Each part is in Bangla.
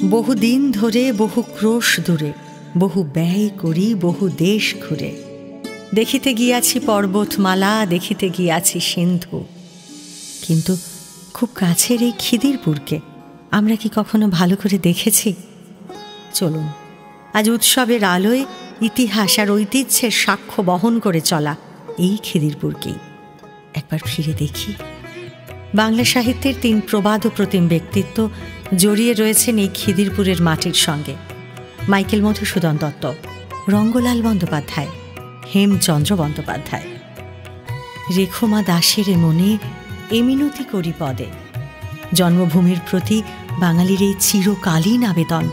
বহুদিন ধরে বহু ক্রোশ দূরে, বহু ব্যয় করি বহু দেশ ঘুরে। দেখিতে গিয়াছি পর্বতমালা, দেখিতে গিয়াছি সিন্ধু, কিন্তু খুব কাছের এই খিদিরপুরকে আমরা কি কখনো ভালো করে দেখেছি? চলুন আজ উৎসবের আলোয় ইতিহাস আর ঐতিহ্যের সাক্ষ্য বহন করে চলা এই খিদিরপুরকেই একবার ফিরে দেখি। বাংলা সাহিত্যের ৩ প্রবাদ ও প্রতিম ব্যক্তিত্ব জড়িয়ে রয়েছেন এই খিদিরপুরের মাটির সঙ্গে। মাইকেল মধুসূদন দত্ত, রঙ্গলাল বন্দ্যোপাধ্যায়, হেমচন্দ্র বন্দ্যোপাধ্যায়। রেখমা দাসের মনে এমিনতি করি পদে, জন্মভূমির প্রতি বাঙালির এই চিরকালীন আবেদন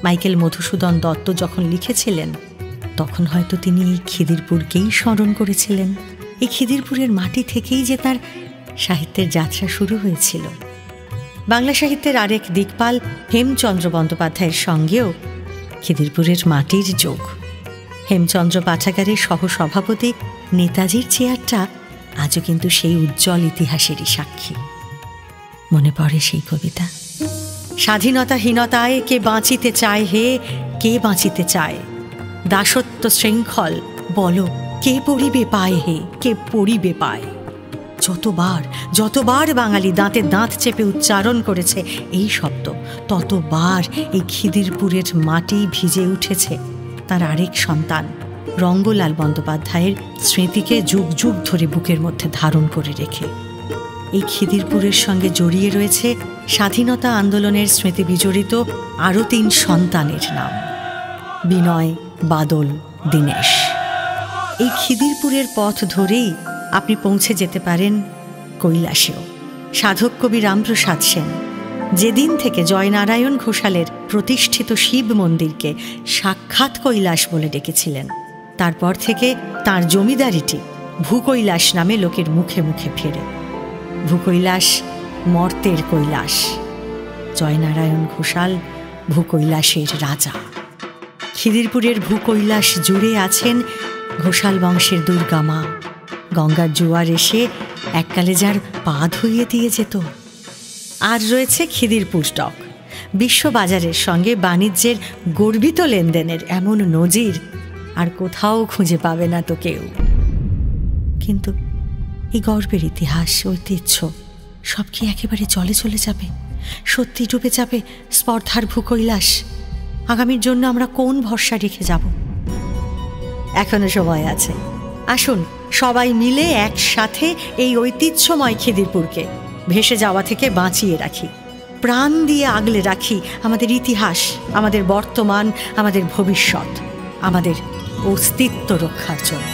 মাইকেল মধুসূদন দত্ত যখন লিখেছিলেন, তখন হয়তো তিনি এই খিদিরপুরকেই স্মরণ করেছিলেন। এই খিদিরপুরের মাটি থেকেই যে তার সাহিত্যের যাত্রা শুরু হয়েছিল। বাংলা সাহিত্যের আরেক দিকপাল হেমচন্দ্র বন্দ্যোপাধ্যায়ের সঙ্গেও খিদিরপুরের মাটির যোগ। হেমচন্দ্র পাঠাগারের সহসভাপতি নেতাজির চেয়ারটা আজও কিন্তু সেই উজ্জ্বল ইতিহাসেরই সাক্ষী। মনে পড়ে সেই কবিতা, স্বাধীনতাহীনতায় কে বাঁচিতে চায় হে, কে বাঁচিতে চায়? দাসত্ব শৃঙ্খল বলো কে পড়িবে পায় হে, কে পড়িবে পায়? যতবার বাঙালি দাঁতে দাঁত চেপে উচ্চারণ করেছে এই শব্দ, ততবার এই খিদিরপুরের মাটি ভিজে উঠেছে তার আরেক সন্তান রঙ্গলাল বন্দ্যোপাধ্যায়ের স্মৃতিকে যুগ যুগ ধরে বুকের মধ্যে ধারণ করে রেখে। এই খিদিরপুরের সঙ্গে জড়িয়ে রয়েছে স্বাধীনতা আন্দোলনের স্মৃতি বিজড়িত আরও ৩ সন্তানের নাম, বিনয়, বাদল, দীনেশ। এই খিদিরপুরের পথ ধরেই আপনি পৌঁছে যেতে পারেন কৈলাসেও। সাধক কবি রামপ্রসাদ সেন যেদিন থেকে জয়নারায়ণ ঘোষালের প্রতিষ্ঠিত শিব মন্দিরকে সাক্ষাৎ কৈলাস বলে ডেকেছিলেন, তারপর থেকে তাঁর জমিদারিটি ভূকৈলাস নামে লোকের মুখে মুখে ফেরে। ভূকৈলাস মর্তের কৈলাস, জয়নারায়ণ ঘোষাল ভূকৈলাসের রাজা। খিদিরপুরের ভূকৈলাস জুড়ে আছেন ঘোষাল বংশের দুর্গা মা, গঙ্গার জোয়ার এসে এককালে যার পা ধুইয়ে দিয়ে যেত। আর রয়েছে খিদিরপুর স্টক, বিশ্ববাজারের সঙ্গে বাণিজ্যের গর্বিত লেনদেনের এমন নজির আর কোথাও খুঁজে পাবে না তো কেউ। কিন্তু এই গর্বের ইতিহাস, ঐতিহ্য সব কি একেবারে জলে চলে যাবে? সত্যি ডুবে যাবে স্পর্ধার ভূকৈলাস? আগামীর জন্য আমরা কোন ভরসা রেখে যাব? এখনো সময় আছে। আসুন সবাই মিলে একসাথে এই ঐতিহ্যময় খিদিরপুরকে ভেসে যাওয়া থেকে বাঁচিয়ে রাখি, প্রাণ দিয়ে আগলে রাখি আমাদের ইতিহাস, আমাদের বর্তমান, আমাদের ভবিষ্যৎ, আমাদের অস্তিত্ব রক্ষার জন্য।